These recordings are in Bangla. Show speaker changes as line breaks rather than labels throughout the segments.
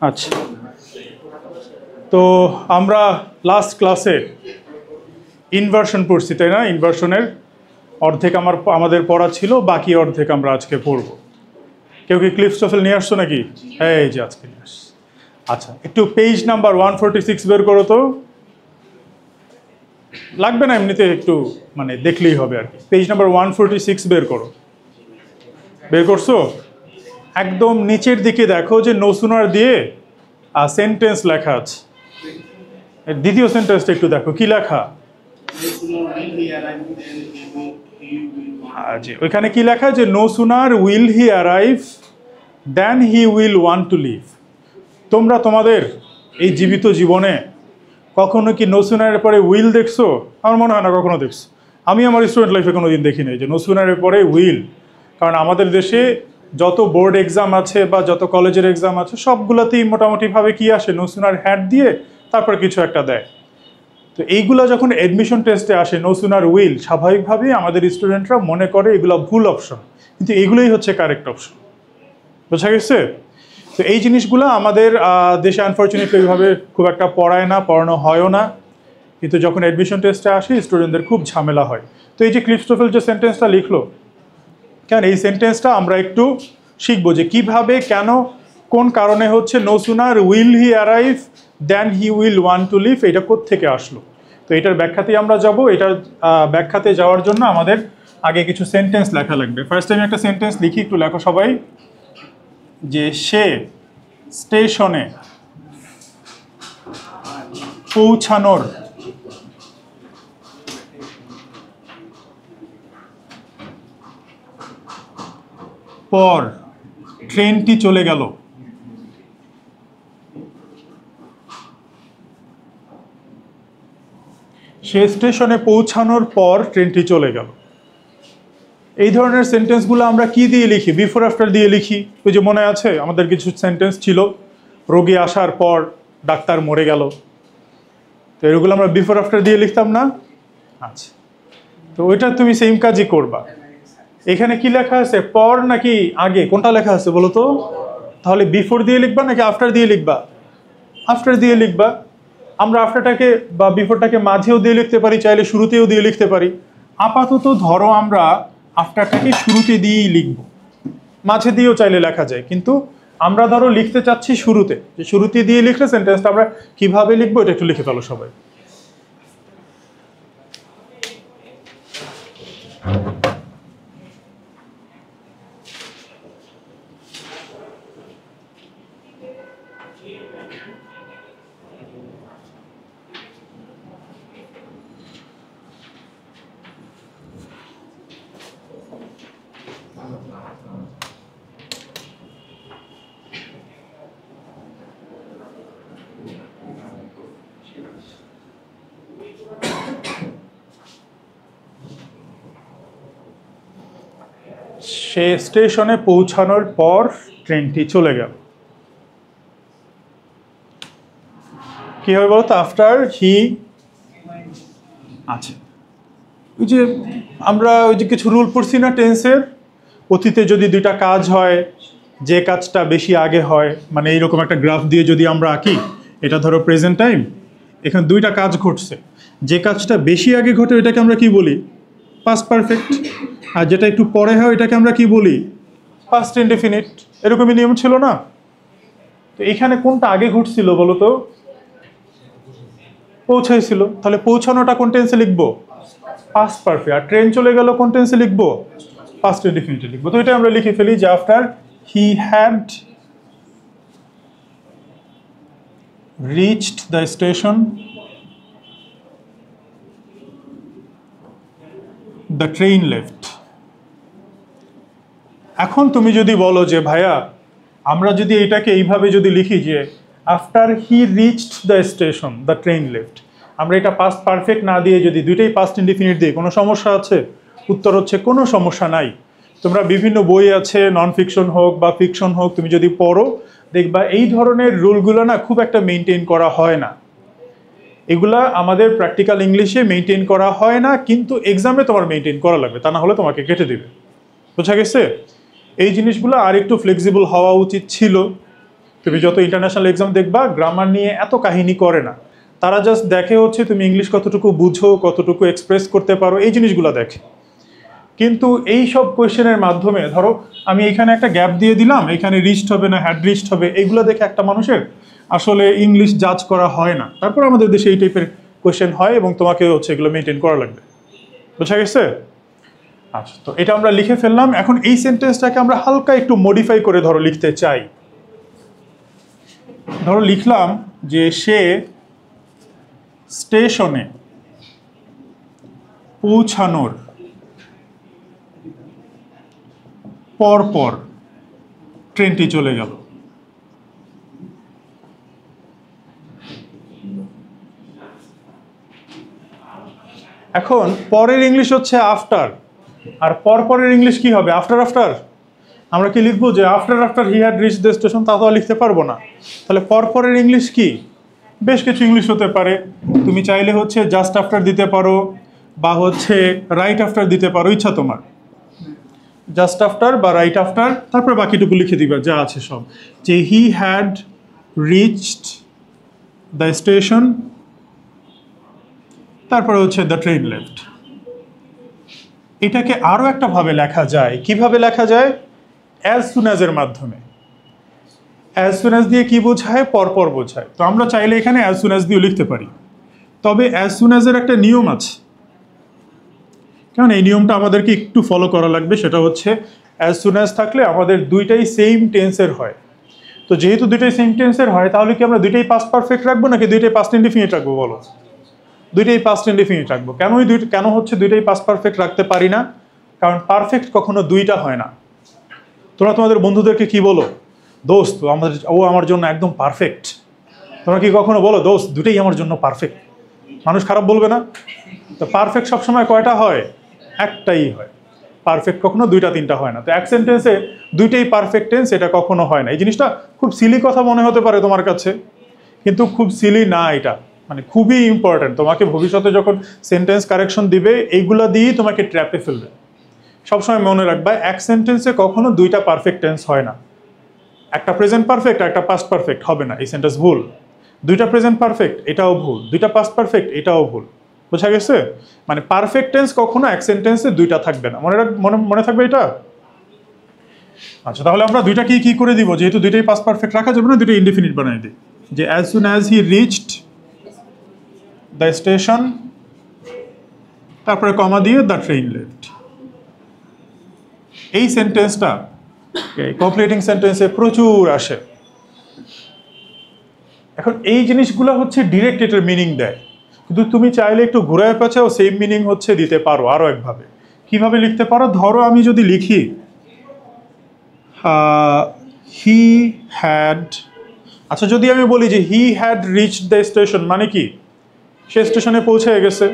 আচ্ছা, তো আমরা লাস্ট ক্লাসে ইনভার্সন পড়ছি, তাই না? ইনভার্সনের অর্ধেক আমাদের পড়া ছিল, বাকি অর্ধেক আমরা আজকে পড়ব। কেউ কি ক্লিপস্টোফেল নিয়ে আসছো নাকি? এই যে আজকে নিয়ে আসছি। আচ্ছা, একটু পেজ নাম্বার 146 বের করো তো। লাগবে না, এমনিতে একটু মানে দেখলেই হবে আর কি। পেজ নাম্বার 146 বের করো। বের করছো? একদম নিচের দিকে দেখো যে নো সুনার দিয়ে সেন্টেন্স লেখা আছে। দ্বিতীয় সেন্টেন্সটা একটু দেখো কি লেখা। ওইখানে কি লেখা যে no sooner will he arrive then he will want to leave. তোমরা তোমাদের এই জীবিত জীবনে কখনো কি নো সুনারের পরে উইল দেখছো? আমার মনে হয় না কখনো দেখছো। আমি আমার স্টুডেন্ট লাইফে কোনো দিন দেখি নাই যে নো সুনারের পরে উইল। কারণ আমাদের দেশে যত বোর্ড এক্সাম আছে বা যত কলেজের এক্সাম আছে সবগুলোতেই মোটামুটিভাবে কি আসে, নো সুনার হ্যাড দিয়ে তারপর কিছু একটা দেয়। তো এইগুলো যখন অ্যাডমিশন টেস্টে আসে নো সুনার উইল, স্বাভাবিকভাবেই আমাদের স্টুডেন্টরা মনে করে এগুলো ভুল অপশন, কিন্তু এগুলোই হচ্ছে কারেক্ট অপশন। বোঝা গেছে? তো এই জিনিসগুলো আমাদের দেশে আনফর্চুনেটলি এইভাবে খুব একটা পড়ানো হয়ও না, কিন্তু যখন অ্যাডমিশন টেস্টে আসে স্টুডেন্টদের খুব ঝামেলা হয়। তো এই যে ক্লিপস্টোফেল যে সেন্টেন্সটা লিখলো, কেন এই সেন্টেন্সটা আমরা একটু শিখবো যে কিভাবে, কেন, কোন কারণে হচ্ছে no sooner will he arrive then he will want to leave, এটা কোত্থেকে আসলো। তো এটার ব্যাখ্যাতেই আমরা যাব। এটার ব্যাখ্যাতে যাওয়ার জন্য আমাদের আগে কিছু সেন্টেন্স লেখা লাগবে। ফার্স্ট টাইম একটা সেন্টেন্স লিখি, একটু লেখো সবাই। যে সে স্টেশনে পৌঁছানোর পর ট্রেনটি চলে গেল। সে স্টেশনে পৌঁছানোর পর ট্রেনটি চলে গেল। এই ধরনের সেন্টেন্সগুলো আমরা কি দিয়ে লিখি? বিফোর আফটার দিয়ে লিখি। ওই যে মনে আছে আমাদের কিছু সেন্টেন্স ছিল, রোগী আসার পর ডাক্তার মরে গেল, তো এগুলো আমরা বিফোর আফটার দিয়ে লিখতাম না? আচ্ছা, তো ওইটা তুমি সেম কাজই করবা। এখানে কি লেখা আছে, পর নাকি আগে, কোনটা লেখা আছে বলো তো? তাহলে বিফোর দিয়ে লিখবা নাকি আফটার দিয়ে লিখবা? আফটার দিয়ে লিখবা। আমরা আফটারটাকে বা বিফোরটাকে মাঝেও দিয়ে লিখতে পারি, চাইলে শুরুতেও দিয়ে লিখতে পারি। আপাতত ধরো আমরা আফটারটাকে শুরুতে দিয়েই লিখব, মাঝে দিয়েও চাইলে লেখা যায়, কিন্তু আমরা ধরো লিখতে চাচ্ছি শুরুতে, যে শুরুতে দিয়ে লিখলে সেন্টেন্সটা আমরা কিভাবে লিখবো এটা একটু লিখে ফেলো সবাই। সে স্টেশনে পৌঁছানোর পর ট্রেনটি চলে গেল। কি হবে বলতো? After he. আচ্ছা, ওই যে আমরা ওই যে কিছু রুল পড়ছি না টেন্সের, অতীতে যদি দুইটা কাজ হয়, যে কাজটা বেশি আগে হয়, মানে এইরকম একটা গ্রাফ দিয়ে যদি আমরা আঁকি, এটা ধরো প্রেজেন্ট টাইম, এখানে দুইটা কাজ ঘটছে, যে কাজটা বেশি আগে ঘটে ওইটাকে আমরা কি বলি? Past perfect. আর যেটা একটু পরে হয় ওইটাকে আমরা কি বলি? Past indefinite. এরকমই নিয়ম ছিল না? তো এখানে কোনটা আগে ঘটছিল বলো তো? পৌঁছাইছিল। তাহলে পৌঁছানোটা কোন টেন্সে লিখবো? Past perfect. আর ট্রেন চলে গেল কোন টেন্সে লিখবো? পাস্ট ইনডেফিনিটে লিখবো। তো এটা আমরা লিখে ফেলি যে after he had reached the station the train left. এখন তুমি যদি বলো যে ভাইয়া আমরা যদি এটাকে এইভাবে যদি লিখি যে after he reached the station the train left, আমরা এটা পাস্ট পারফেক্ট না দিয়ে যদি দুইটাই পাস্ট ইনডিফিনিট দিই, কোনো সমস্যা আছে? উত্তর হচ্ছে কোনো সমস্যা নাই। তোমরা বিভিন্ন বই আছে, নন ফিকশন হোক বা ফিকশন হোক, তুমি যদি পড়ো দেখবা এই ধরনের রুলগুলো না খুব একটা মেনটেন করা হয় না। এগুলা আমাদের প্র্যাকটিক্যাল ইংলিশে মেনটেন করা হয় না, কিন্তু এক্সামে তোমার মেনটেন করা লাগবে, তা না হলে তোমাকে কেটে দিবে। বোঝা গেছে? এই জিনিসগুলো আর একটু ফ্লেক্সিবল হওয়া উচিত ছিল, তুমি যত ইন্টারন্যাশনাল এক্সাম দেখবা গ্রামার নিয়ে এত কাহিনী করে না, তারা জাস্ট দেখে হচ্ছে তুমি ইংলিশ কতটুকু বুঝো, কতটুকু এক্সপ্রেস করতে পারো, এই জিনিসগুলো দেখে। কিন্তু এই সব কোয়েশ্চেনের মাধ্যমে ধরো আমি এখানে একটা গ্যাপ দিয়ে দিলাম, এখানে রিচড হবে না হ্যাড রিচড হবে, এইগুলো দেখে একটা মানুষের আসলে ইংলিশ জাজ করা হয় না। তারপর আমাদের দেশে এই টাইপের কোয়েশ্চেন হয় এবং তোমাকে হচ্ছে এগুলো মেনটেন করা লাগবে। বুঝা গেছে? আচ্ছা, তো এটা আমরা লিখে ফেললাম। এখন এই সেন্টেন্সটাকে আমরা হালকা একটু মডিফাই করে ধরো লিখতে চাই। ধরো লিখলাম যে সে স্টেশনে পৌঁছানোর পরপর ট্রেনটি চলে গেল। এখন পরের ইংলিশ হচ্ছে আফটার, আর পরপরের ইংলিশ কি হবে? After after. আমরা কি লিখবো যে after after he had rich the station? তা তো আর লিখতে পারবো না। তাহলে পরপরের ইংলিশ কি? বেশ কিছু ইংলিশ হতে পারে। তুমি চাইলে হচ্ছে জাস্ট আফটার দিতে পারো, বা হচ্ছে রাইট আফটার দিতে পারো, ইচ্ছা তোমার। জাস্ট আফটার বা রাইট আফটার, তারপরে বাকিটুকু লিখে দিবা যা আছে সব। যে he had reached the station, তারপরে হচ্ছে দ্য ট্রেন লেফট। এটাকে আরও একটা ভাবে লেখা যায়। কিভাবে লেখা যায়? অ্যাজ সুন অ্যাজ এর মাধ্যমে। অ্যাজ সুন অ্যাজ দিয়ে কি বোঝায়? পরপর বোঝায়। তো আমরা চাইলে এখানে অ্যাজ সুন অ্যাজ দিয়েও লিখতে পারি, তবে অ্যাজ সুন অ্যাজ এর একটা নিয়ম আছে। কারণ এই নিয়মটা আমাদেরকে একটু ফলো করা লাগবে। সেটা হচ্ছে অ্যাজ সুন অ্যাজ থাকলে আমাদের দুইটাই সেম টেন্সের হয়। তো যেহেতু দুইটাই সেম টেন্সের হয়, তাহলে কি আমরা দুইটাই পাস্ট পারফেক্ট রাখবো নাকি দুইটাই পাস্ট ইনডিফিনিট রাখবো? বলো। দুইটাই পাস্ট ইনডিফিনিট রাখবো। কেন হচ্ছে দুইটাই পাস্ট পারফেক্ট রাখতে পারি না? কারণ পারফেক্ট কখনো দুইটা হয় না। তোমরা তোমাদের বন্ধুদেরকে কি বলো? দোস্ত ও আমার জন্য একদম পারফেক্ট। তোমরা কি কখনো বলো দোস্ত দুইটাই আমার জন্য পারফেক্ট? মানুষ খারাপ বলবে না? তো পারফেক্ট সবসময় কয়টা হয়? একটাই হয়। পারফেক্ট কখনো দুইটা তিনটা হয় না। তো এক সেন্টেন্সে দুইটাই পারফেক্ট টেন্স, এটা কখনো হয় না। এই জিনিসটা খুব সিলি কথা মনে হতে পারে তোমার কাছে, কিন্তু খুব সিলি না। এটা মানে খুবই ইম্পর্ট্যান্ট। তোমাকে ভবিষ্যতে যখন সেন্টেন্স কারেকশন দিবে, এইগুলা দিয়েই তোমাকে ট্র্যাপে ফেলবে। সবসময় মনে রাখবা, এক সেন্টেন্সে কখনো দুইটা পারফেক্ট টেন্স হয় না। একটা প্রেজেন্ট পারফেক্ট, একটা পাস্ট পারফেক্ট হবে না, এই সেন্টেন্স ভুল। দুইটা প্রেজেন্ট পারফেক্ট, এটাও ভুল। দুইটা পাস্ট পারফেক্ট, এটাও ভুল। বোঝা গেছে? মানে পারফেক্ট টেন্স কখনো এক সেন্টেন্সে দুইটা থাকবে না। মনে থাকবে এটা? আচ্ছা, তাহলে আমরা দুইটা কি করে দিব? যেহেতু দুইটাই পাস্ট পারফেক্ট রাখা যাবে না, দুইটা ইনডিফিনিট বানাই দিই। যে as soon as he reached the station, তারপরে কমা দিয়ে দ্য ট্রেন লেফট। এই সেন্টেন্সটা কমপ্লিটিং সেন্টেন্সে প্রচুর আসে। এখন এই জিনিসগুলো হচ্ছে ডিরেক্ট এটার মিনিং দেয়, কিন্তু তুমি চাইলে একটু ঘুরায় পেঁচাও সেম মিনিং হচ্ছে দিতে পারো আরও একভাবে। কিভাবে লিখতে পারো? ধরো আমি যদি লিখি হি হ্যাড, আচ্ছা যদি আমি বলি যে he had reached the station, মানে কি? সে স্টেশনে পৌঁছে গেছে।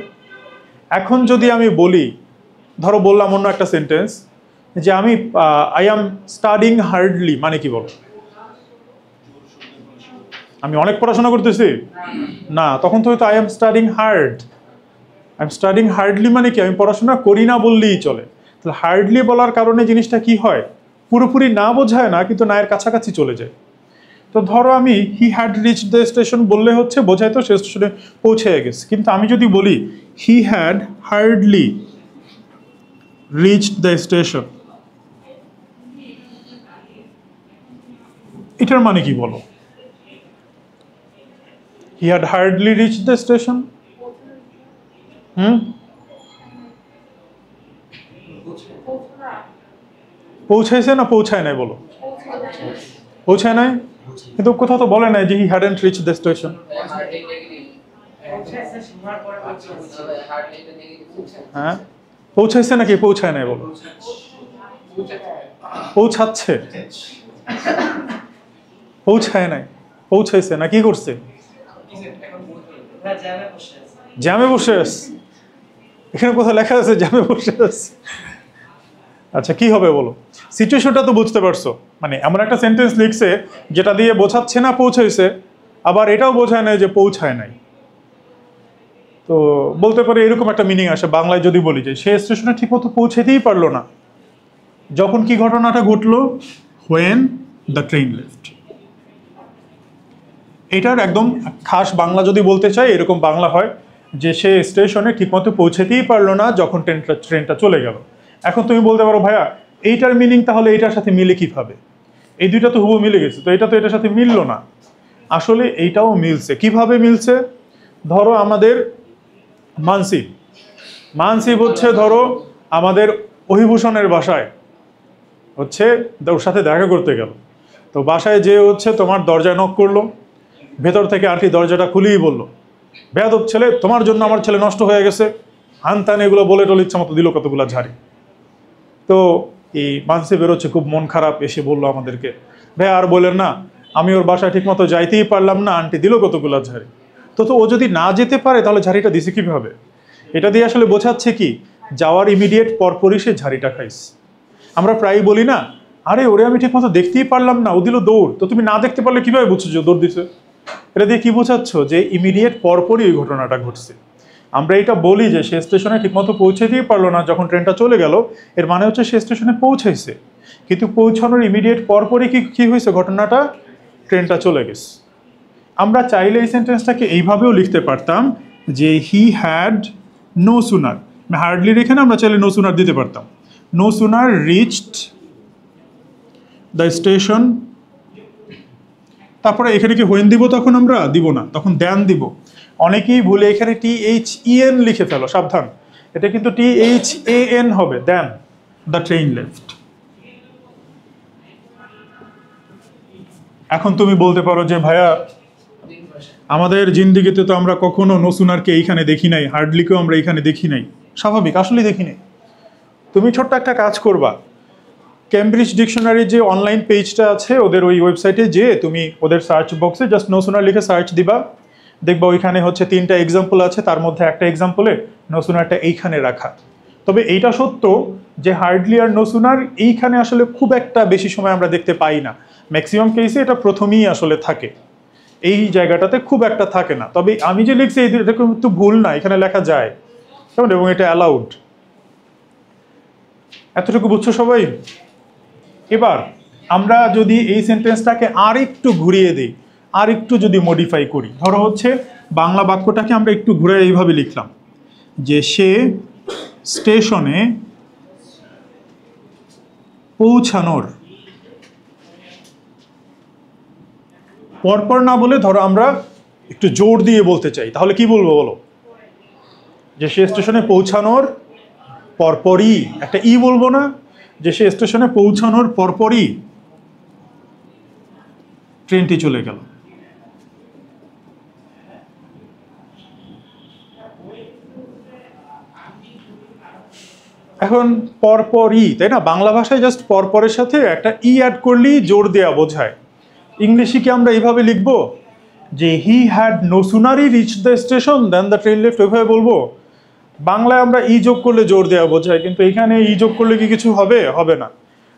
এখন যদি আমি বলি, ধরো বললাম অন্য একটা সেন্টেন্স যে আমি আই অ্যাম স্টাডিং হার্ডলি, মানে কি বলো? আমি অনেক পড়াশোনা করতেছি না, তখন তো হয়তো I am studying hard. I am studying hardly মানে কি? আমি পড়াশোনা করি না বললেই চলে। তাহলে হার্ডলি বলার কারণে জিনিসটা কি হয়? পুরোপুরি না বোঝায় না, কিন্তু না এর কাছাকাছি চলে যায়। তো ধরো আমি he had rich the station বললে হচ্ছে বোঝায় তো সে স্টেশনে পৌঁছে গেছে। কিন্তু আমি যদি বলি he had hardly reached the station, এটার মানে কি বলো? He had hardly reached the station. পৌঁছাইছে না পৌঁছায় নাই? বলো। পৌঁছায় নাই, কিন্তু কোথাও তো বলে নাই যে হি হ্যাডন্ট রিচ দ্য স্টেশন। হ্যাঁ, পৌঁছাইছে নাকি পৌঁছায় নাই? বলো। পৌঁছাচ্ছে, পৌঁছায় নাই, পৌঁছাইছে না কি করছে? জ্যামে বসে আছে। এখানে কোথাও লেখা আছে জ্যামে বসে আছে? আচ্ছা কি হবে বলো? সিচুয়েশনটা তো বুঝতে পারছো। মানে এমন একটা সেন্টেন্স লিখছে যেটা দিয়ে বোঝাচ্ছে না পৌঁছাইছে, আবার এটাও বোঝায় নাই যে পৌঁছায় নাই। তো বলতে পারে এরকম একটা মিনিং আসে বাংলায় যদি বলি যে সে স্টেশনে ঠিক মতো পৌঁছাতেই পারলো না যখন কি ঘটনাটা ঘটলো? When the train left. এটার একদম খাস বাংলা যদি বলতে চাই এরকম বাংলা হয় যে সে স্টেশনে ঠিকমতো পৌঁছেতেই পারলো না যখন ট্রেনটা চলে গেল। এখন তুমি বলতে পারো ভাইয়া এইটার মিনিং তাহলে এইটার সাথে মিলে কিভাবে, এই দুইটা তো হুবহু মিলে গেছে, তো এটা তো এটার সাথে মিললো না। আসলে এইটাও মিলছে। কিভাবে মিলছে? ধরো আমাদের মানসিব হচ্ছে ধরো আমাদের অহিভূষণের বাসায় হচ্ছে ওর সাথে দেখা করতে গেল, তো বাসায় যে হচ্ছে তোমার দরজায় নক করলো, ভেতর থেকে আন্টি দরজাটা খুলেই বললো বেয়াদব ছেলে, তোমার জন্য আমার ছেলে নষ্ট হয়ে গেছে, হানতান এগুলো বলে টলে ইচ্ছা মতো দিল কতগুলো ঝাড়ি। তো এই মানসে বেরোচ্ছে খুব মন খারাপ, এসে বললো আমাদেরকে ভাই আর বলেন না, আমি ওর বাসায় ঠিক মতো যাইতেই পারলাম না, আন্টি দিল কতগুলো ঝাড়ি। তো ও যদি না যেতে পারে তাহলে ঝাড়িটা দিছে কিভাবে? এটা দিয়ে আসলে বোঝাচ্ছে কি, যাওয়ার ইমিডিয়েট পরপরই সে ঝাড়িটা খাইছে। আমরা প্রায়ই বলি না, আরে ওরে আমি ঠিক মতো দেখতেই পারলাম না, ও দিল দৌড়। তো তুমি না দেখতে পারলে কিভাবে বুঝছো যে দৌড় দিছে? এটা দিয়ে কি বোঝাচ্ছ? যে ইমিডিয়েট পরপরই ওই ঘটনাটা ঘটছে। আমরা এটা বলি যে সে স্টেশনে ঠিকমতো পৌঁছেতেই পারলো না যখন ট্রেনটা চলে গেল, এর মানে হচ্ছে সে স্টেশনে পৌঁছাইছে, কিন্তু পৌঁছানোর ইমিডিয়েট পরপরই কি হয়েছে ঘটনাটা, ট্রেনটা চলে গেছে। আমরা চাইলে এই সেন্টেন্সটাকে এইভাবেও লিখতে পারতাম যে he had no sooner, hardly রেখে না আমরা চাইলে নো সুনার দিতে পারতাম। No sooner reached the station, তারপরে এখানে কি হোয়েন দিব? তখন আমরা দিব না, তখন দেন দিব। অনেকেই ভুলে এখানে THEN লিখে ফেলো, সাবধান, এটা কিন্তু THAN হবে, দেন দ্য ট্রেন লেফট। এখন তুমি বলতে পারো যে ভাইয়া আমাদের জিন্দিগিতে তো আমরা কখনো নো সুনারকে এইখানে দেখি নাই, হার্ডলিকেও আমরা এইখানে দেখি নাই। স্বাভাবিক, আসলেই দেখি নাই। তুমি ছোট্ট একটা কাজ করবা, কেমব্রিজ ডিকশনারির যে অনলাইন পেজটা আছে ওদের ওই ওয়েবসাইটে যে তুমি ওদের সার্চ বক্সে জাস্ট নো সুনার লিখে সার্চ দিবা, দেখবা ওইখানে হচ্ছে 3টা এক্সাম্পল আছে, তার মধ্যে একটা এক্সাম্পলে নো সুনারটা এইখানে রাখা। তবে এইটা সত্য যে হার্ডলি আর নো সুনার এইখানে আসলে খুব একটা বেশি সময় আমরা দেখতে পাই না, ম্যাক্সিমাম কেসে এটা প্রথমেই আসলে থাকে, এই জায়গাটাতে খুব একটা থাকে না। তবে আমি যে লিখছি এটা কিন্তু ভুল না, এখানে লেখা যায় কেমন, এবং এটা অ্যালাউড। এতটুকু বুঝছো সবাই? এবার আমরা যদি এই সেন্টেন্সটাকে আর একটু ঘুরিয়ে দিই, আর একটু যদি মডিফাই করি, ধরো হচ্ছে বাংলা বাক্যটাকে আমরা একটু ঘুরে এইভাবে লিখলাম যে সে স্টেশনে পৌঁছানোর, পরপর না বলে ধরো আমরা একটু জোর দিয়ে বলতে চাই, তাহলে কি বলবো বলো? যে সে স্টেশনে পৌঁছানোর পরপরই, একটা বলবো না, যে সে স্টেশনে পৌঁছানোর পরপরই ট্রেনটি চলে গেল। এখন পরপরই, তাই না? বাংলা ভাষায় জাস্ট পরপরের সাথে একটা অ্যাড করলেই জোর দেয়া বোঝায়। ইংলিশে কি আমরা এইভাবে লিখবো যে he had no sooner reach the station then the train left, ওইভাবে বলবো? বাংলায় আমরা যোগ করলে জোর দেওয়া বোঝায়, কিন্তু এখানে যোগ করলে কি কিছু হবে? হবে না।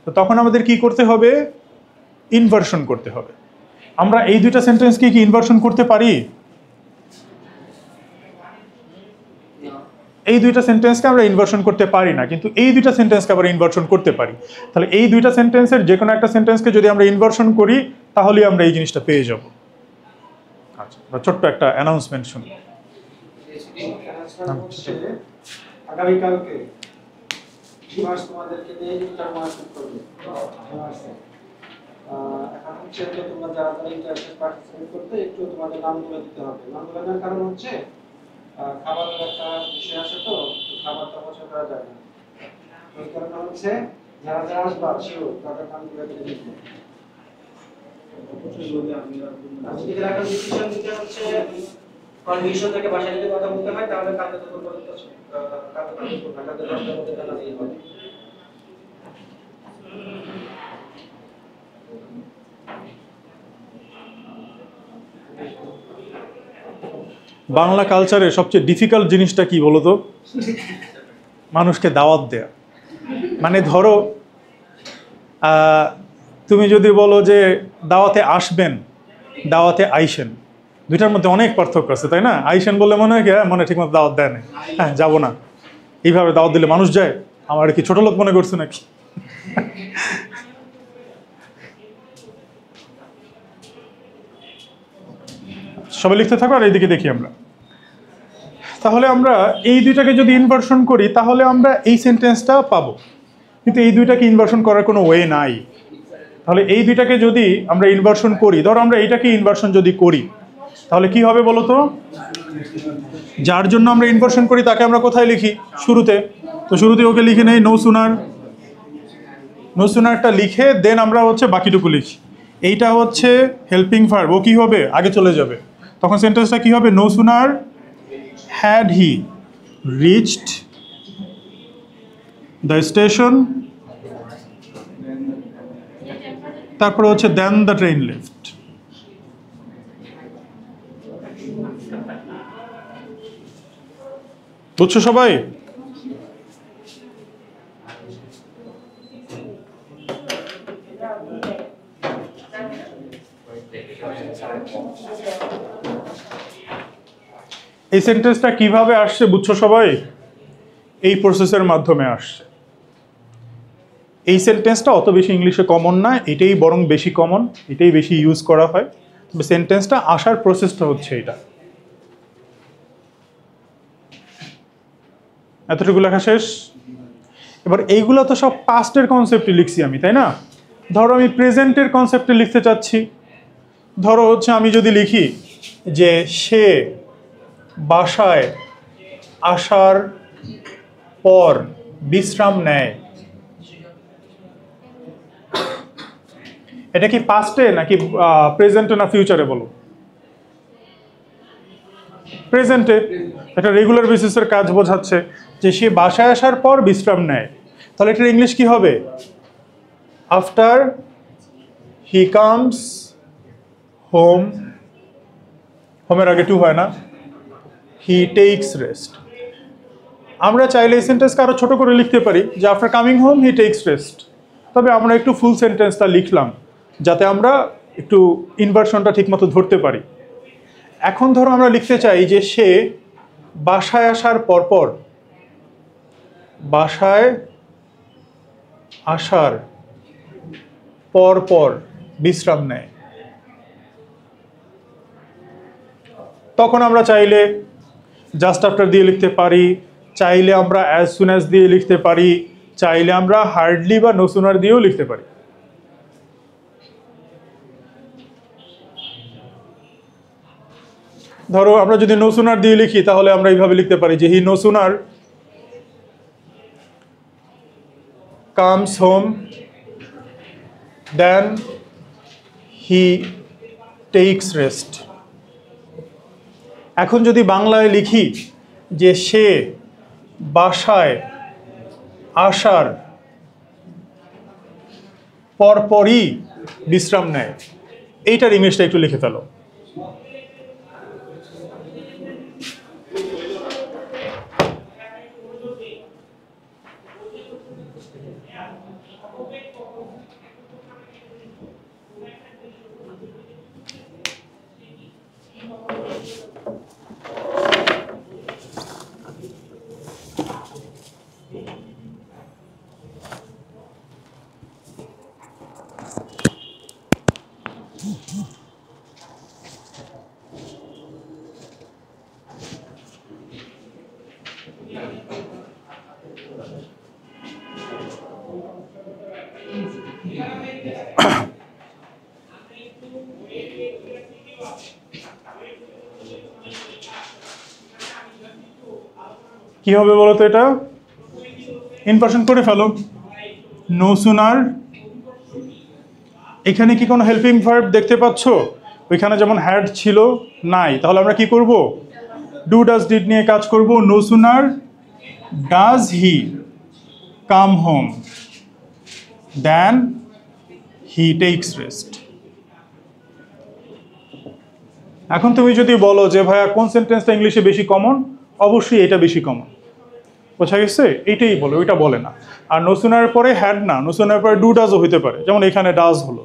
তো তখন আমাদের কি করতে হবে? ইনভার্সন করতে হবে। আমরা এই দুইটা সেন্টেন্সকে কি ইনভার্সন করতে পারি? এই দুইটা সেন্টেন্সকে আমরা ইনভার্সন করতে পারি না, কিন্তু এই দুইটা সেন্টেন্সকে আমরা ইনভার্সন করতে পারি। তাহলে এই দুইটা সেন্টেন্সের যে কোনো একটা সেন্টেন্সকে যদি আমরা ইনভার্সন করি তাহলে আমরা এই জিনিসটা পেয়ে যাব। আচ্ছা, ছোট্ট একটা অ্যানাউন্সমেন্ট শুনি।
আগামীকালকে হিমাস তোমাদেরকে নিয়ে ইন্টারমার্কেট করবে। এখন হচ্ছে যে তোমরা যারা যারা ইন্টারভিউ পার্টিসিপেট করতে একটু তোমাদের নামগুলো দিতে হবে। নামগুলো দেওয়ার কারণ হচ্ছে খাবারের একটা বিষয় আছে, তো খাবারটা পছন্দ করা যায় না, এই কারণে হচ্ছে যারা যারা আসবে শিওর তাদের নামগুলো দিয়ে দিতে। আমি যদি এখন ডিসিশন দিতে হচ্ছে কন্ডিশন থেকে বাসায় যদি কথা বলতে হয় তাহলে কালকে তো পর্যন্ত কালকে 10টার মধ্যে জানা দিয়ে হবে।
বাংলা কালচারে সবচেয়ে ডিফিকাল্ট জিনিসটা কি বলো তো? মানুষকে দাওয়াত দেয়া। মানে ধরো তুমি যদি বলো যে দাওয়াতে আসবেন, দাওয়াতে আইসেন, দুইটার মধ্যে অনেক পার্থক্য আছে, তাই না? আইসেন বললে মনে হয় কি মনে ঠিক মতো দাওয়াত দেয় না, হ্যাঁ যাবো না, এইভাবে দাওয়াত দিলে মানুষ যায়? আমার কি ছোট লোক মনে করছে নাকি? সবাই লিখতে থাকো আর এইদিকে দেখি আমরা। তাহলে আমরা এই দুইটাকে যদি ইনভার্সন করি তাহলে আমরা এই সেন্টেন্সটা পাবো, কিন্তু এই দুইটাকে ইনভার্সন করার কোনো ওয়ে নাই। তাহলে এই দুইটাকে যদি আমরা ইনভার্সন করি, ধরো আমরা এইটাকে ইনভার্সন যদি করি তাহলে কি হবে বলো তো? যার জন্য আমরা ইনভার্সন করি তাকে আমরা কোথায় লিখি? শুরুতে। তো শুরুতে ওকে লিখে নেই নো সুনার, নো সুনারটা লিখে দেন আমরা হচ্ছে বাকিটুকু লিখি। এইটা হচ্ছে হেল্পিং ভার্ব, ও কি হবে? আগে চলে যাবে। তখন সেন্টেন্সটা কি হবে? No sooner had he reached the station, তারপরে হচ্ছে দেন দ্য ট্রেন লেফট। বুঝছো সবাই? এই সেন্টেন্সটা কিভাবে আসছে বুঝছো সবাই? এই প্রসেসের মাধ্যমে আসছে। এই সেন্টেন্সটা অত বেশি ইংলিশে কমন না, এটাই বরং বেশি কমন, এটাই বেশি ইউজ করা হয়। তবে সেন্টেন্সটা আসার প্রসেসটা হচ্ছে এটা। এতটুকু লেখা শেষ। এবার এইগুলো তো সব পাস্টের কনসেপ্টে লিখছি আমি, তাই না? ধরো আমি প্রেজেন্টের কনসেপ্টে লিখতে চাচ্ছি। ধরো হচ্ছে আমি যদি লিখি যে সে বাসায় আসার পর বিশ্রাম নেয়, এটা কি পাস্টে নাকি প্রেজেন্টে না ফিউচারে বলো? প্রেজেন্টে। একটা রেগুলার বেসিসের কাজ বোঝাচ্ছে যে সে বাসায় আসার পর বিশ্রাম নেয়। তাহলে এটার ইংলিশ কি হবে? আফটার হি কামস হোম, হোমের আগে টু হয় না, হি টেকস রেস্ট। আমরা চাইলে এই সেন্টেন্সকে আরো ছোট করে লিখতে পারি যে after coming home he takes rest. তবে আমরা একটু ফুল সেন্টেন্সটা লিখলাম যাতে আমরা একটু ইনভার্সনটা ঠিকমতো ধরতে পারি। এখন ধরো আমরা লিখতে চাই যে সে বাসায় আসার পরপর, বাসায় আসার পরপর বিশ্রাম নেয়। তখন আমরা চাইলে জাস্ট আফটার দিয়ে লিখতে পারি, চাইলে আমরা অ্যাজ সুন অ্যাজ দিয়ে লিখতে পারি, চাইলে আমরা হার্ডলি বা নো সুনার দিয়েও লিখতে পারি। ধরো আমরা যদি নো সুনার দিয়ে লিখি তাহলে আমরা এইভাবে লিখতে পারি যে he no sooner comes home then he takes rest. এখন যদি বাংলায় লিখি যে সে বাসায় আসার পরপরই বিশ্রাম নেয়, এইটার ইংলিশটা একটু লিখে ফেলো। কি হবে বলো তো? এটা ইনভার্সন করে ফেলো। নো সুনার, এখানে কি কোনো হেল্পিং ভার্ব দেখতে পাচ্ছ? ওইখানে যেমন হ্যাড ছিল নাই, তাহলে আমরা কি করব? ডু ডাজ ডিড নিয়ে কাজ করব। No sooner does he come home then he takes rest. এখন তুমি যদি বলো যে ভাইয়া কোন সেন্টেন্সটা ইংলিশে বেশি কমন, অবশ্যই এটা বেশি কমন। বোঝা গেছে? এইটাই বলো, ওইটা বলে না। আর নো সুনার পরে হ্যাড না, নো সুনার পরে ডু ডাজও হইতে পারে, যেমন এখানে ডাজ হলো।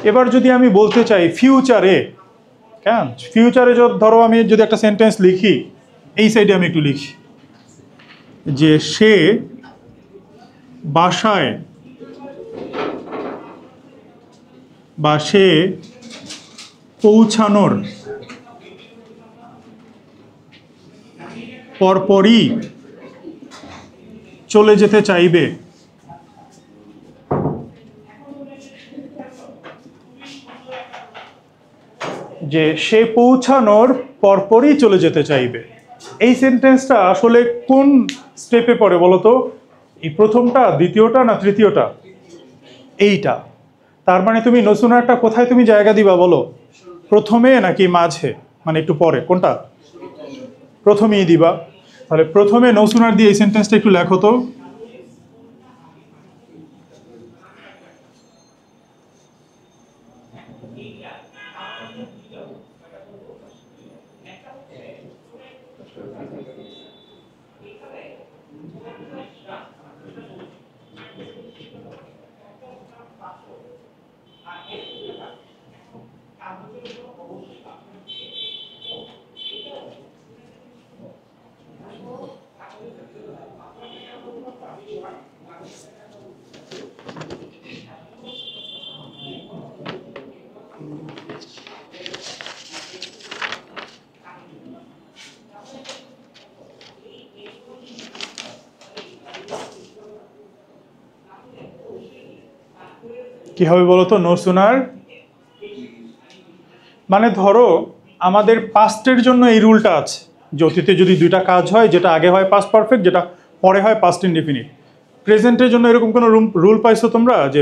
এবার যদি আমি বলতে চাই ফিউচারে, কেন ফিউচারে ধরো আমি যদি একটা সেন্টেন্স লিখি, এই সাইডে আমি একটু লিখি যে সে বাসায় বা সে পৌঁছানোর পরপরই চলে যেতে চাইবে। যে সে পৌঁছানোর পরপরই চলে যেতে চাইবে, এই সেন্টেন্সটা আসলে কোন স্টেপে পড়ে বলো তো? এই প্রথমটা, দ্বিতীয়টা, না তৃতীয়টা? এইটা। তার মানে তুমি নো সুনারটা কোথায় তুমি জায়গা দিবা বলো? প্রথমে নাকি মাঝে, মানে একটু পরে? কোনটা? প্রথমেই দিবা। তাহলে প্রথমে নো সুনার দিয়ে এই সেন্টেন্সটা একটু লেখো তো। কি হবে বলো তো? নো সুনার মানে ধরো আমাদের পাস্টের জন্য এই রুলটা আছে যে অতীতে যদি দুইটা কাজ হয়, যেটা আগে হয় পাস্ট পারফেক্ট, যেটা পরে হয় পাস্ট ইনডিফিনিট। প্রেজেন্টের জন্য এরকম কোনো রুল পাইছো তোমরা যে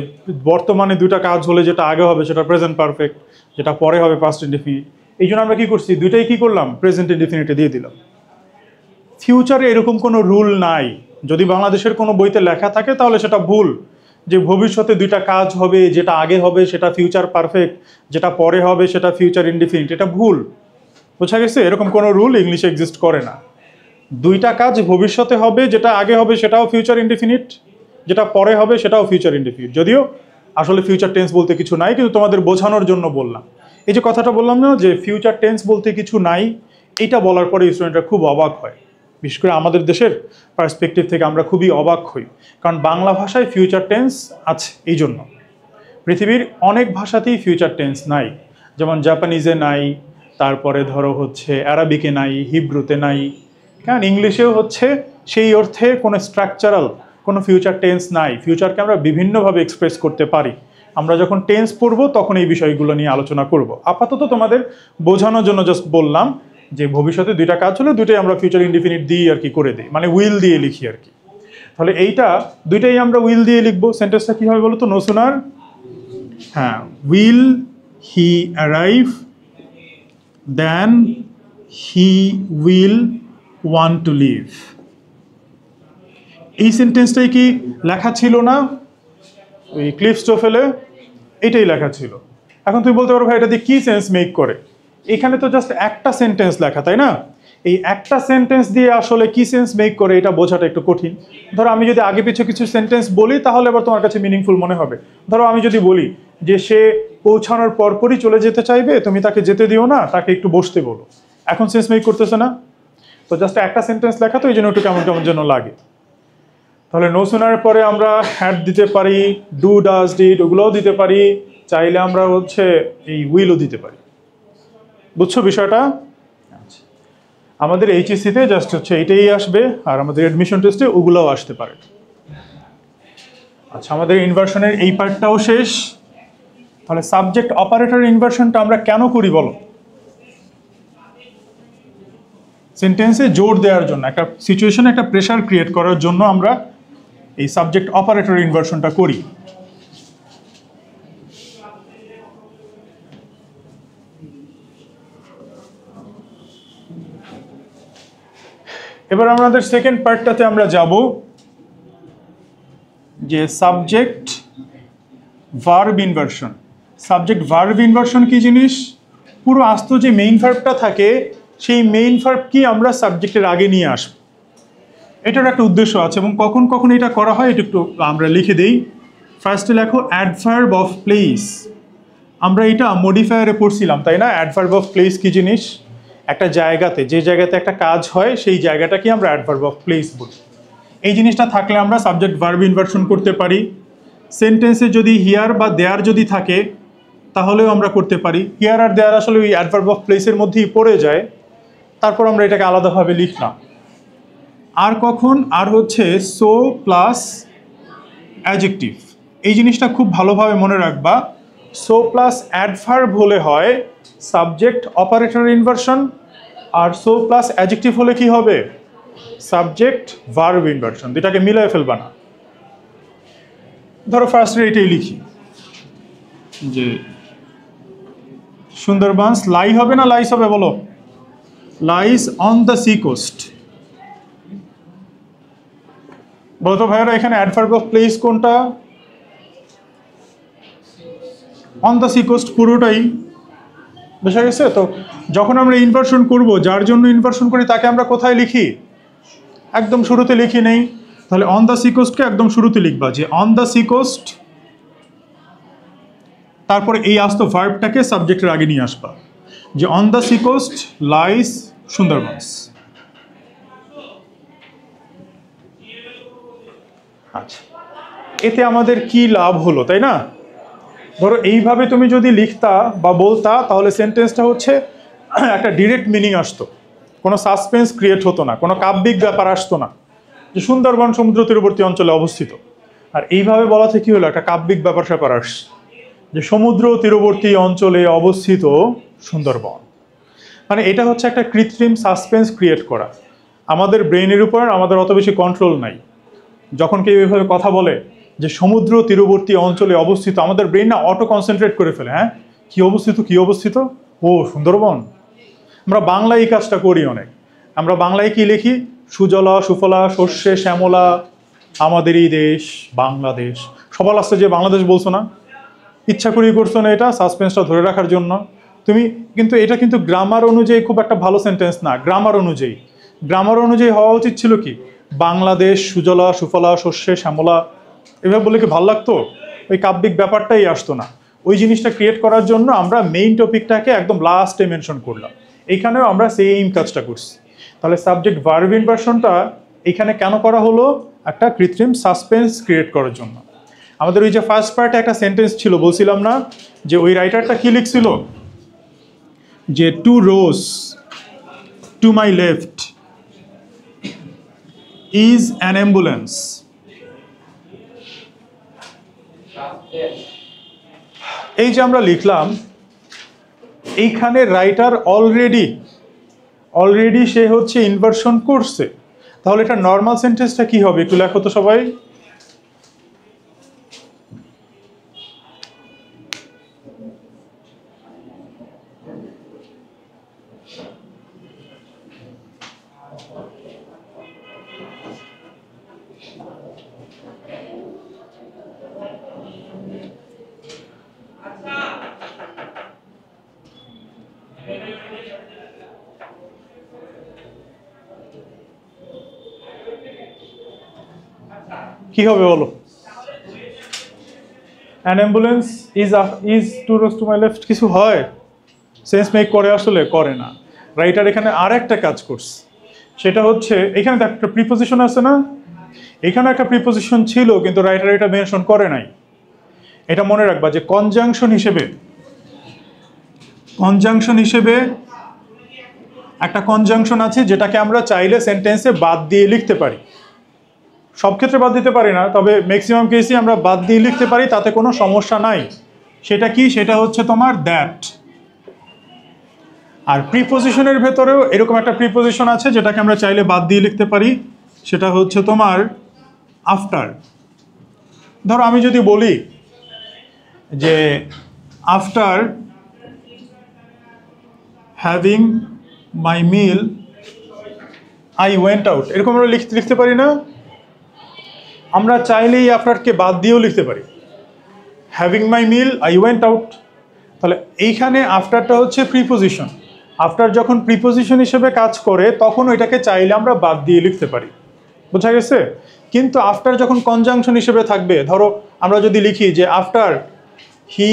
বর্তমানে দুইটা কাজ হলে যেটা আগে হবে সেটা প্রেজেন্ট পারফেক্ট, যেটা পরে হবে পাস্ট ইনডিফিনিট? এই জন্য আমরা কি করছি, দুইটাই কি করলাম, প্রেজেন্ট ইনডিফিনিটে দিয়ে দিলাম। ফিউচারে এরকম কোনো রুল নাই। যদি বাংলাদেশের কোনো বইতে লেখা থাকে তাহলে সেটা ভুল, যে ভবিষ্যতে দুইটা কাজ হবে, যেটা আগে হবে সেটা ফিউচার পারফেক্ট, যেটা পরে হবে সেটা ফিউচার ইনডিফিনিট। এটা ভুল, বোঝা গেছে? এরকম কোনো রুল ইংলিশে এক্সিস্ট করে না। দুইটা কাজ ভবিষ্যতে হবে, যেটা আগে হবে সেটাও ফিউচার ইনডিফিনিট, যেটা পরে হবে সেটাও ফিউচার ইনডিফিনিট। যদিও আসলে ফিউচার টেন্স বলতে কিছু নাই, কিন্তু তোমাদের বোঝানোর জন্য বললাম। এই যে কথাটা বললাম না যে ফিউচার টেন্স বলতে কিছু নাই, এটা বলার পরে স্টুডেন্টরা খুব অবাক হয়। বিশেষ করে আমাদের দেশের পার্সপেক্টিভ থেকে আমরা খুবই অবাক হই, কারণ বাংলা ভাষায় ফিউচার টেন্স আছে। এই জন্য পৃথিবীর অনেক ভাষাতেই ফিউচার টেন্স নাই, যেমন জাপানিজে নাই, তারপরে ধরো হচ্ছে অ্যারাবিকে নাই, হিব্রুতে নাই, কারণ ইংলিশেও হচ্ছে সেই অর্থে কোনো স্ট্রাকচারাল কোনো ফিউচার টেন্স নাই। ফিউচারকে আমরা বিভিন্নভাবে এক্সপ্রেস করতে পারি। আমরা যখন টেন্স পড়বো তখন এই বিষয়গুলো নিয়ে আলোচনা করব। আপাতত তোমাদের বোঝানোর জন্য জাস্ট বললাম যে ভবিষ্যতে দুইটা কাজ হলে দুইটাই আমরা ফিউচার ইনডিফিনিট দিয়ে আর কি করে দিই, মানে উইল দিয়ে লিখি আর কি। তাহলে এইটা দুইটাই আমরা উইল দিয়ে লিখবো। সেন্টেন্সটা কী হবে বলো তো? নো সুনার, হ্যাঁ, will he arrive then he will want to leave. এই সেন্টেন্সটাই কি লেখা ছিল না ওই ক্লিফ স্টোফেলে? এটাই লেখা ছিল। এখন তুমি বলতে পারো ভাই এটা দিয়ে কী সেন্স মেক করে? এখানে তো জাস্ট একটা সেন্টেন্স লেখা, তাই না? এই একটা সেন্টেন্স দিয়ে আসলে কি সেন্স মেক করে এটা বোঝাটা একটু কঠিন। ধরো আমি যদি আগে পিছু কিছু সেন্টেন্স বলি তাহলে এবার তোমার কাছে মিনিংফুল মনে হবে। ধরো আমি যদি বলি যে সে পৌঁছানোর পরপরই চলে যেতে চাইবে, তুমি তাকে যেতে দিও না, তাকে একটু বসতে বলো, এখন সেন্স মেক করতেছে না? তো জাস্ট একটা সেন্টেন্স লেখা, তো এই জন্য একটু কেমন কেমন যেন লাগে। তাহলে নো সুনার পরে আমরা হ্যাড দিতে পারি, ডু ডাজ ডিড ওগুলোও দিতে পারি, চাইলে আমরা হচ্ছে এই উইলও দিতে পারি। বুঝছো বিষয়টা? আচ্ছা, আমাদের এইচএসসিতে জাস্ট হচ্ছে এটাই আসবে, আর আমাদের অ্যাডমিশন টেস্টে ওগুলোও আসতে পারে। আচ্ছা, আমাদের ইনভার্সনের এই পার্টটাও শেষ। তাহলে সাবজেক্ট অপারেটর ইনভার্সনটা আমরা কেন করি বলো? সেন্টেন্সে জোর দেওয়ার জন্য, একটা সিচুয়েশনে একটা প্রেশার ক্রিয়েট করার জন্য আমরা এই সাবজেক্ট অপারেটর ইনভার্সনটা করি। এবার আমাদের সেকেন্ড পার্টটাতে আমরা যাব, যে subject verb inversion. Subject verb inversion কি জিনিস? পুরো আস্ত যে মেইন ভার্বটা থাকে সেই মেইন ভার্ব কি আমরা সাবজেক্টের আগে নিয়ে আসব, এটার একটা উদ্দেশ্য আছে। এবং কখন কখন এটা করা হয় এটা একটু আমরা লিখে দেই। ফার্স্টে লেখো অ্যাডভার্ব অফ প্লেস। আমরা এটা মডিফায়ারে পড়ছিলাম, তাই না? অ্যাডভার্ব অফ প্লেস কি জিনিস? একটা জায়গাতে, যে জায়গাতে একটা কাজ হয় সেই জায়গাটাকে আমরা অ্যাডভার্ব অফ প্লেস বলি। এই জিনিসটা থাকলে আমরা সাবজেক্ট ভার্ব ইনভার্সন করতে পারি। সেন্টেন্সে যদি হিয়ার বা দেয়ার যদি থাকে তাহলেও আমরা করতে পারি। হিয়ার আর দেয়ার আসলে ওই অ্যাডভার্ব অফ প্লেসের মধ্যেই পড়ে যায়, তারপর আমরা এটাকে আলাদাভাবে লিখলাম। আর কখন? আর হচ্ছে সো প্লাস অ্যাডজেক্টিভ। এই জিনিসটা খুব ভালোভাবে মনে রাখবা। সো প্লাস অ্যাডভার্ব হলে হয় সাবজেক্ট অপারেটর ইনভার্সন, আর সো প্লাস অ্যাডজেক্টিভ হলে কি হবে? Subject verb inversion. দুটাকে মিলায় ফেলবা না। ধরো ফার্স্টে এটাই লিখি যে সুন্দরবনস লাই হবে না লাইস হবে? বলো। Lies on the sea coast. বলতো ভাইয়ারা এখানে অ্যাডভার্ব অফ প্লেস কোনটা? অন দ্য সি কোস্ট পুরোটাই। বুঝা গেছে? তো যখন আমরা ইনভার্সন করব, যার জন্য ইনভার্সন করি তাকে আমরা কোথায় লিখি? একদম শুরুতে লিখি নেই। তাহলে অন দ্য সি কোস্টকে একদম শুরুতে লিখবা যে অন দ্য সি কোস্ট, তারপরে এই আস্ত ভার্বটাকে সাবজেক্টের আগে নিয়ে আসবা যে on the sea coast lies Sundarbans. আচ্ছা, এতে আমাদের কি লাভ হলো, তাই না? ধরো এইভাবে তুমি যদি লিখতা বা বলতা, তাহলে সেন্টেন্সটা হচ্ছে একটা ডিরেক্ট মিনিং আসতো, কোনো সাসপেন্স ক্রিয়েট হতো না, কোনো কাব্যিক ব্যাপার আসতো না যে সুন্দরবন সমুদ্র তীরবর্তী অঞ্চলে অবস্থিত। আর এইভাবে বলা থেকে হলো একটা কাব্যিক ব্যাপার স্যাপার আসছে যে সমুদ্র তীরবর্তী অঞ্চলে অবস্থিত সুন্দরবন। মানে এটা হচ্ছে একটা কৃত্রিম সাসপেন্স ক্রিয়েট করা। আমাদের ব্রেইনের উপর আমাদের অত বেশি কন্ট্রোল নাই। যখন কেউ এইভাবে কথা বলে যে সমুদ্র তীরবর্তী অঞ্চলে অবস্থিত, আমাদের ব্রেইন না অটো কনসেন্ট্রেট করে ফেলে। হ্যাঁ, কি অবস্থিত, কি অবস্থিত, ও সুন্দরবন। আমরা বাংলায় এই কাজটা করি অনেক। আমরা বাংলায় কি লিখি? সুজলা সুফলা শস্যে শ্যামলা আমাদেরই দেশ বাংলাদেশ। সবার লাস্টে যে বাংলাদেশ বলছো না, ইচ্ছা করেই করছো না, এটা সাসপেন্সটা ধরে রাখার জন্য তুমি। কিন্তু এটা কিন্তু গ্রামার অনুযায়ী খুব একটা ভালো সেন্টেন্স না। গ্রামার অনুযায়ী হওয়া উচিত ছিল কি বাংলাদেশ সুজলা সুফলা শস্যে শ্যামলা। এভাবে বলে কি ভালো লাগতো? ওই কাব্যিক ব্যাপারটাই আসতো না। ওই জিনিসটা ক্রিয়েট করার জন্য আমরা মেইন টপিকটাকে একদম লাস্টে মেনশন করলাম। এইখানেও আমরা সেম কাজটা করছি। তাহলে সাবজেক্ট ভার্ব ইনভার্সনটা এখানে কেন করা হলো? একটা কৃত্রিম সাসপেন্স ক্রিয়েট করার জন্য। আমাদের ওই যে ফার্স্ট পার্টে একটা সেন্টেন্স ছিল, বলছিলাম না যে ওই রাইটারটা কি লিখছিল যে to rose to my left is an ambulance. এই যে আমরা লিখলাম, এইখানে রাইটার অলরেডি সে হচ্ছে ইনভার্সন করছে। তাহলে এটা নর্মাল সেন্টেন্সটা কি হবে? একটু লেখো তো সবাই। কি হবে বলো? An ambulance is to rose to my left. কিছু হয়? সেন্স মেক করে? আসলে করে না। রাইটার এখানে আর একটা কাজ করছে, সেটা হচ্ছে এখানে একটা প্রিপোজিশন আছে না, এখানে একটা প্রিপোজিশন ছিল কিন্তু রাইটার এটা মেনশন করে নাই। এটা মনে রাখবা যে কনজাংশন হিসেবে একটা কনজাংশন আছে যেটাকে আমরা চাইলে সেন্টেন্সে বাদ দিয়ে লিখতে পারি। সব ক্ষেত্রে বাদ দিতে পারি না, তবে ম্যাক্সিমাম কেসে আমরা বাদ দিয়ে লিখতে পারি, তাতে কোনো সমস্যা নাই। সেটা কি? সেটা হচ্ছে তোমার দ্যাট। আর প্রিপোজিশনের ভেতরেও এরকম একটা প্রিপোজিশন আছে যেটাকে আমরা চাইলে বাদ দিয়ে লিখতে পারি, সেটা হচ্ছে তোমার আফটার। ধরো আমি যদি বলি যে after having my meal I went out, এরকম আমরা লিখতে পারি না? আমরা চাইলেই আফটারকে বাদ দিয়েও লিখতে পারি, having my meal I went out. তাহলে এইখানে আফটারটা হচ্ছে প্রিপোজিশন। আফটার যখন প্রিপোজিশন হিসেবে কাজ করে তখন ওইটাকে চাইলে আমরা বাদ দিয়ে লিখতে পারি। বোঝা গেছে? কিন্তু আফটার যখন কনজাংশন হিসেবে থাকবে, ধরো আমরা যদি লিখি যে আফটার হি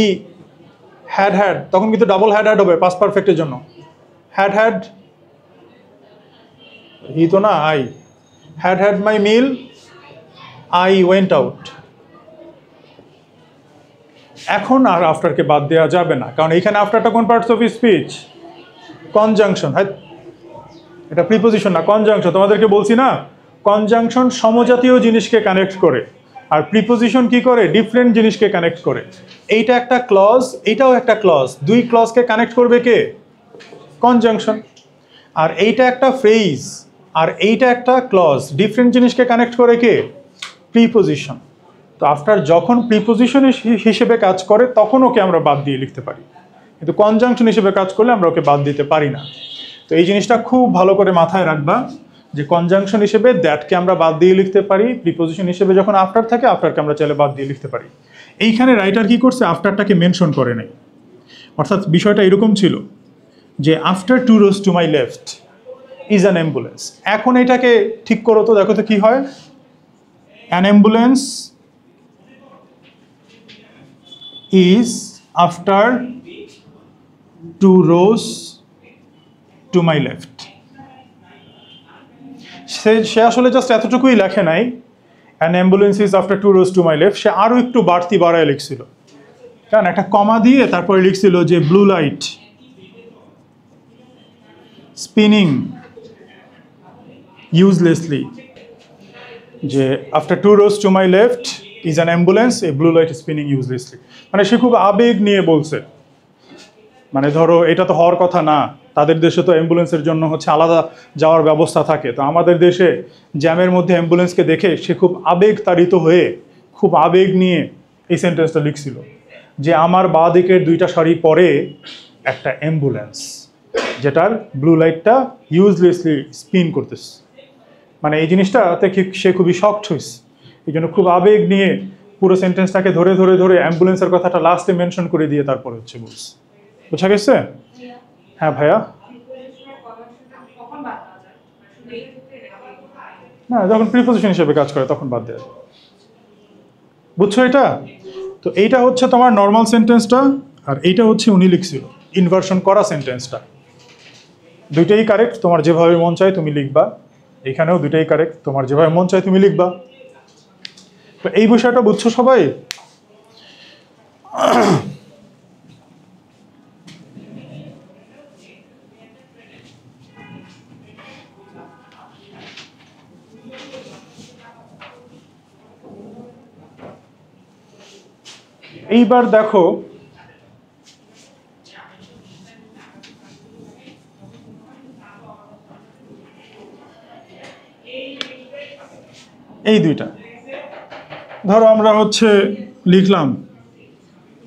হ্যাড, তখন কিন্তু ডাবল হ্যাড হবে পাস্ট পারফেক্টের জন্য। হ্যাড হি তো না, I had my meal I went out. এখন আর আফটারকে বাদ দেওয়া যাবে না, কারণ এইখানে আফটারটা কোন পার্টস অফ স্পিচ? কনজাংশন। হ্যাঁ, এটা প্রিপোজিশন না, কনজাংশন। তোমাদেরকে বলছি না, কনজাংশন সমজাতীয় জিনিসকে কানেক্ট করে, আর প্রিপোজিশন কি করে? ডিফারেন্ট জিনিসকে কানেক্ট করে। এইটা একটা ক্লজ, এটাও একটা ক্লজ, দুই ক্লজকে কানেক্ট করবে কে? কনজাংশন। আর এইটা একটা ফ্রেজ, আর এইটা একটা ক্লজ, ডিফারেন্ট জিনিসকে কানেক্ট করে কে? প্রিপোজিশন। তো আফটার যখন প্রিপোজিশন হিসেবে কাজ করে তখন ওকে আমরা বাদ দিয়ে লিখতে পারি, কিন্তু কনজাংশন হিসেবে কাজ করলে আমরা ওকে বাদ দিতে পারি না। তো এই জিনিসটা খুব ভালো করে মাথায় রাখবা যে কনজাংশন হিসেবে দ্যাটকে আমরা বাদ দিয়ে লিখতে পারি, প্রিপোজিশন হিসেবে যখন আফটার থাকে আফটারকে আমরা চাইলে বাদ দিয়ে লিখতে পারি। এইখানে রাইটার কি করছে? আফটারটাকে মেনশন করে নাই। অর্থাৎ বিষয়টা এরকম ছিল যে after 2 rows to my left is an ambulance। এখন এটাকে ঠিক করো তো, দেখো তো কি হয়। An ambulance is after 2 rows to my left। সে আসলে জাস্ট এতটুকুই লেখে নাই, an ambulance is after 2 rows to my left। সে আরও একটু বাড়তি বাড়ায় লিখছিল, কারণ একটা কমা দিয়ে তারপরে লিখছিল যে ব্লু লাইট স্পিনিং ইউজলেসলি, যে after 2 rows to my left is an ambulance, a blue light spinning uselessly। মানে সে খুব আবেগ নিয়ে বলছে। মানে ধরো এটা তো হওয়ার কথা না, তাদের দেশে তো অ্যাম্বুলেন্সের জন্য হচ্ছে আলাদা যাওয়ার ব্যবস্থা থাকে, তো আমাদের দেশে জ্যামের মধ্যে অ্যাম্বুলেন্সকে দেখে সে খুব আবেগ তাড়িত হয়ে খুব আবেগ নিয়ে এই সেন্টেন্সটা লিখছিল যে আমার বাঁ দিকের 2টা সারি পরে একটা অ্যাম্বুলেন্স যেটার ব্লু লাইটটা ইউজলেসলি স্পিন করতেছে। মানে এই জিনিসটাতে সে খুবই শকড হয়েছে, এই জন্য খুব আবেগ নিয়ে পুরো সেন্টেন্সটাকে ধরে ধরে ধরে অ্যাম্বুলেন্সের কথাটা লাস্টে মেনশন করে দিয়ে তারপরে হচ্ছে বলছে। বুঝা গেছে? হ্যাঁ ভাইয়া। না, যখন প্রিপোজিশন হিসেবে কাজ করে তখন বাদ দেয়। বুঝছো এটা? তো এইটা হচ্ছে তোমার নর্মাল সেন্টেন্সটা, আর এইটা হচ্ছে উনি লিখছিল ইনভার্সন করা সেন্টেন্সটা। দুইটাই কারেক্ট, তোমার যেভাবে মন চায় তুমি লিখবা। এখানেও দুইটাই কারেক্ট, তোমার যেভাবে মন চায় তুমি লিখবা। তো এই বিষয়টা বুঝছো সবাই? এইবার দেখো এই দুইটা, ধরো আমরা হচ্ছে লিখলাম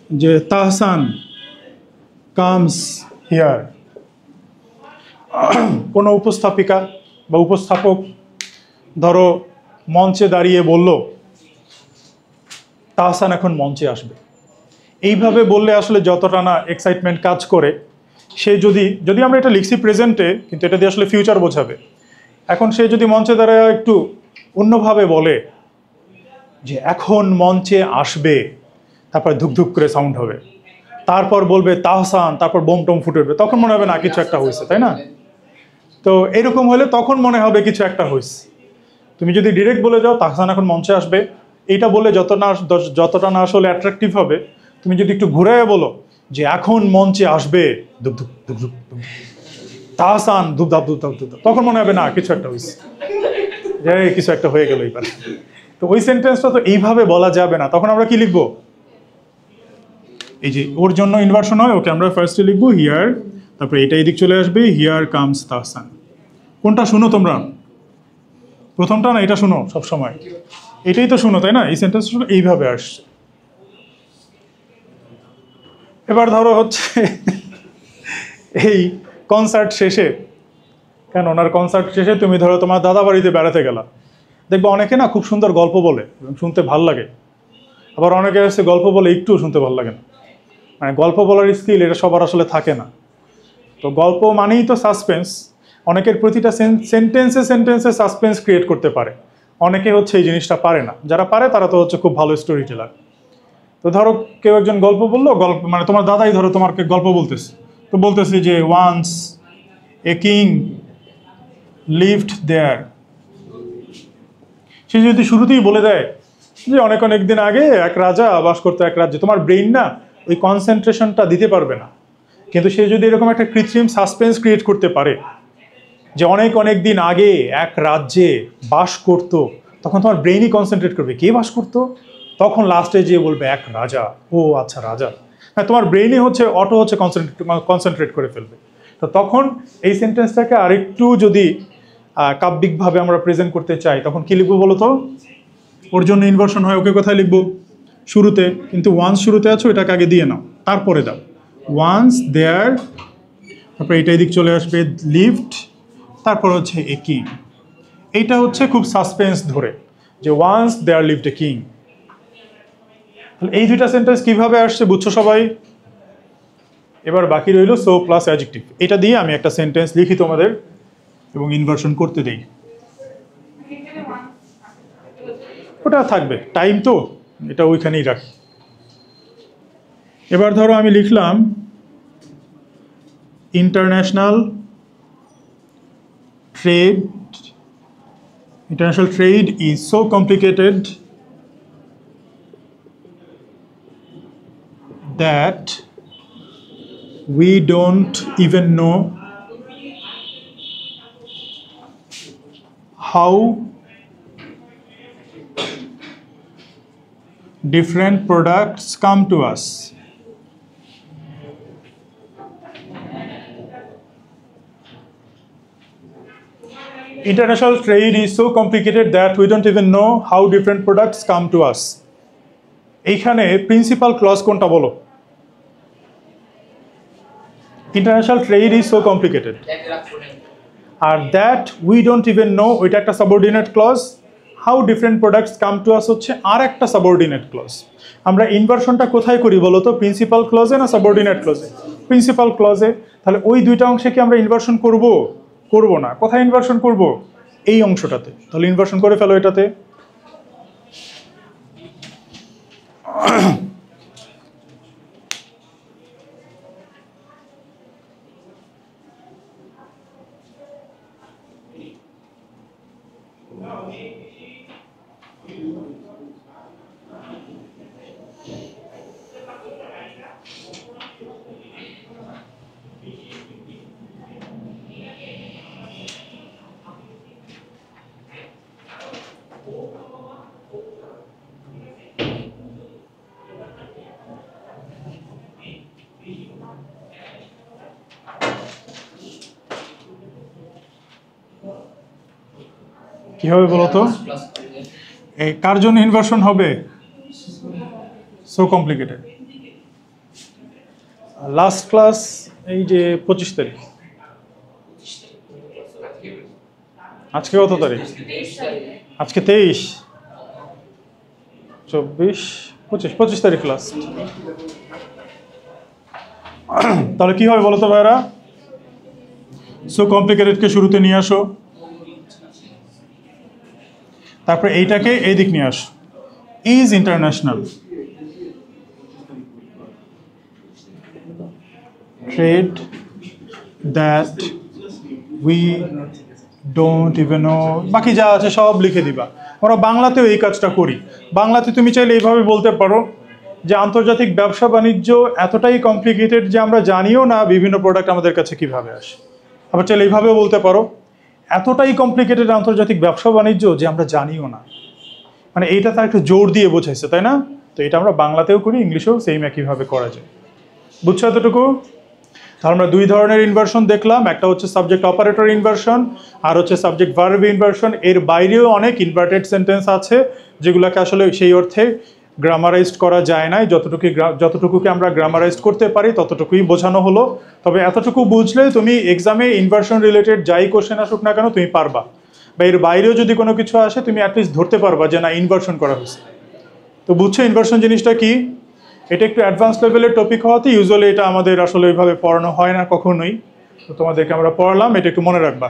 যে তাহসান কামস হিয়ার। কোনো উপস্থাপিকা বা উপস্থাপক ধরো মঞ্চে দাঁড়িয়ে বলল তাহসান এখন মঞ্চে আসবে। এইভাবে বললে আসলে যতটা না এক্সাইটমেন্ট কাজ করে, সে যদি আমরা এটা লিখছি প্রেজেন্টে, কিন্তু এটা দিয়ে আসলে ফিউচার বোঝাবে। এখন সে যদি মঞ্চে দাঁড়ায় একটু অন্যভাবে বলে যে এখন মঞ্চে আসবে, তারপর ধুকধুক করে সাউন্ড হবে, তারপর বলবে তাহসান, তারপর বোম টোম ফুটে উঠবে, তখন মনে হবে না কিছু একটা হয়েছে, তাই না? তো এরকম হলে তখন মনে হবে কিছু একটা হয়েছে। তুমি যদি ডিরেক্ট বলে যাও তাহসান এখন মঞ্চে আসবে, এইটা বলে যতটা না আসলে অ্যাট্রাকটিভ হবে, তুমি যদি একটু ঘুরে বলো যে এখন মঞ্চে আসবে ধুকধুক ধুকধুক তাহসান ধুপধাপ ধুপধাপ ধুপধাপ, তখন মনে হবে না কিছু একটা হয়েছে, যে কিছু একটা হয়ে গেল এইবার। তো ওই সেন্টেন্সটা তো এইভাবে বলা যাবে না, তখন আমরা কি লিখবো? এই যে ওর জন্য ইনভার্সন হয়, ওকে আমরা ফার্স্টে লিখবো হিয়ার, তারপরে এটা এদিক চলে আসবে হিয়ার কামস তাহসান। কোনটা শুনো তোমরা? প্রথমটা না এটা শুনো সবসময়, এটাই তো শুনো, তাই না? এই সেন্টেন্স শুনো এইভাবে আসছে। এবার ধরো হচ্ছে এই কনসার্ট শেষে, কেন ওনার কনসার্ট শেষে তুমি ধরো তোমার দাদা বাড়িতে বেড়াতে গেলা, দেখবো অনেকে না খুব সুন্দর গল্প বলে, শুনতে ভাল লাগে। আবার অনেকে হচ্ছে গল্প বলে একটুও শুনতে ভাল লাগে না। মানে গল্প বলার স্কিল এটা সবার আসলে থাকে না। তো গল্প মানেই তো সাসপেন্স, অনেকের প্রতিটা সেন্টেন্সে সাসপেন্স ক্রিয়েট করতে পারে, অনেকে হচ্ছে এই জিনিসটা পারে না। যারা পারে তারা তো হচ্ছে খুব ভালো স্টোরি টেলার। তো ধরো কেউ একজন গল্প বললো, গল্প মানে তোমার দাদাই ধরো তোমাকে গল্প বলতেছে, তো বলতেছে যে ওয়ান্স এ কিং লিভড দেয়ার। সে যদি শুরুতেই বলে দেয় যে অনেক অনেক দিন আগে এক রাজা বাস করতো এক রাজ্যে, তোমার ব্রেইন না ওই কনসেন্ট্রেশনটা দিতে পারবে না। কিন্তু সে যদি এরকম একটা কৃত্রিম সাসপেন্স ক্রিয়েট করতে পারে যে অনেক অনেক দিন আগে এক রাজ্যে বাস করতো, তখন তোমার ব্রেইনই কনসেন্ট্রেট করবে কে বাস করতো, তখন লাস্টে যেয়ে বলবে এক রাজা, ও আচ্ছা রাজা। হ্যাঁ, তোমার ব্রেইনই অটো কনসেন্ট্রেট করে ফেলবে। তো তখন এই সেন্টেন্সটাকে আরেকটু যদি কাব্যিকভাবে আমরা প্রেজেন্ট করতে চাই, তখন কি লিখবো বলো তো? ওর জন্য ইনভার্সন হয়, ওকে কোথায় লিখবো? শুরুতে। কিন্তু ওয়ান্স শুরুতে আছো, এটাকে আগে দিয়ে নাও, তারপরে দাও ওয়ান্স দেয়ার, তারপরে এটা এদিক চলে আসবে লিভড, তারপর হচ্ছে এ কিং। এইটা হচ্ছে খুব সাসপেন্স ধরে যে once there lived a king. এই দুইটা সেন্টেন্স কিভাবে আসছে বুঝছো সবাই? এবার বাকি রইল সো প্লাস অ্যাডজেক্টিভ। এটা দিয়ে আমি একটা সেন্টেন্স লিখি তোমাদের এবং ইনভার্সন করতে দেই। ওটা থাকবে, টাইম তো, এটা ওইখানেই রাখি। এবার ধরো আমি লিখলাম international trade is so complicated that we don't even know how different products come to us. International trade is so complicated that we don't even know how different products come to us. এইখানে প্রিন্সিপাল ক্লজ কোনটা বলো? International trade is so complicated. আর that we don't even know, ওইটা একটা subordinate clause. How different products come to us হচ্ছে আর একটা সাবঅর্ডিনেট ক্লজ। আমরা ইনভার্সনটা কোথায় করি বলো তো? প্রিন্সিপাল ক্লজে না সাবঅর্ডিনেট ক্লজে? প্রিন্সিপাল ক্লজে। তাহলে ওই দুইটা অংশে কি আমরা ইনভার্সন করব? করব না। কোথায় ইনভার্সন করব? এই অংশটাতে। তাহলে ইনভার্সন করে ফেলো এটাতে। কি হবে বলো তো? এই কার জন্য ইনভার্সন হবে? So complicated. লাস্ট ক্লাস এই যে 25 তারিখ, আজকে কত তারিখ? আজকে 23, 24, 25 তারিখ লাস্ট। তাহলে কি হবে বলো তো ভাইরা? সো কমপ্লিকেটেডকে শুরুতে নিয়ে আসো, তারপরে এইটাকে এই দিক নিয়ে আসো। Is international trade that we don't even no, বাকি যা আছে সব লিখে দিবা। আমরা বাংলাতেও এই কাজটা করি। বাংলাতে তুমি চাইলে এইভাবে বলতে পারো যে আন্তর্জাতিক ব্যবসা বাণিজ্য এতটাই কমপ্লিকেটেড যে আমরা জানিও না বিভিন্ন প্রোডাক্ট আমাদের কাছে কিভাবে আসে। আবার চাইলে এইভাবেও বলতে পারো এতটাই কমপ্লিকেটেড আন্তর্জাতিক ব্যবসা বাণিজ্য যে আমরা জানিও না। মানে এইটা তার একটু জোর দিয়ে বোঝাইছে, তাই না? তো এটা আমরা বাংলাতেও করি, ইংলিশেও সেম একইভাবে করা যায়। বুঝছো এতটুকু? তাহলে আমরা দুই ধরনের ইনভার্সন দেখলাম, একটা হচ্ছে সাবজেক্ট অপারেটর ইনভার্সন আর হচ্ছে সাবজেক্ট ভার্ব ইনভার্সন। এর বাইরেও অনেক ইনভার্টেড সেন্টেন্স আছে যেগুলোকে আসলে সেই অর্থে গ্রামারাইজড করা যায় না। যতটুকুকে আমরা গ্রামারাইজড করতে পারি ততটুকুই বোঝানো হলো। তবে এতটুকু বুঝলে তুমি এক্সামে ইনভার্সন রিলেটেড যাই কোশ্চেন আসুক না কেন তুমি পারবা, বা এর বাইরেও যদি কোনো কিছু আসে তুমি অ্যাটলিস্ট ধরতে পারবা যে না ইনভার্সন করা হয়েছে। তো বুঝছো ইনভার্সন জিনিসটা কি? এটা একটু অ্যাডভান্স লেভেলের টপিক হওয়াতে ইউজুয়ালি এটা আমাদের আসলে ওইভাবে পড়ানো হয় না কখনোই। তো তোমাদেরকে আমরা পড়ালাম, এটা একটু মনে রাখবা।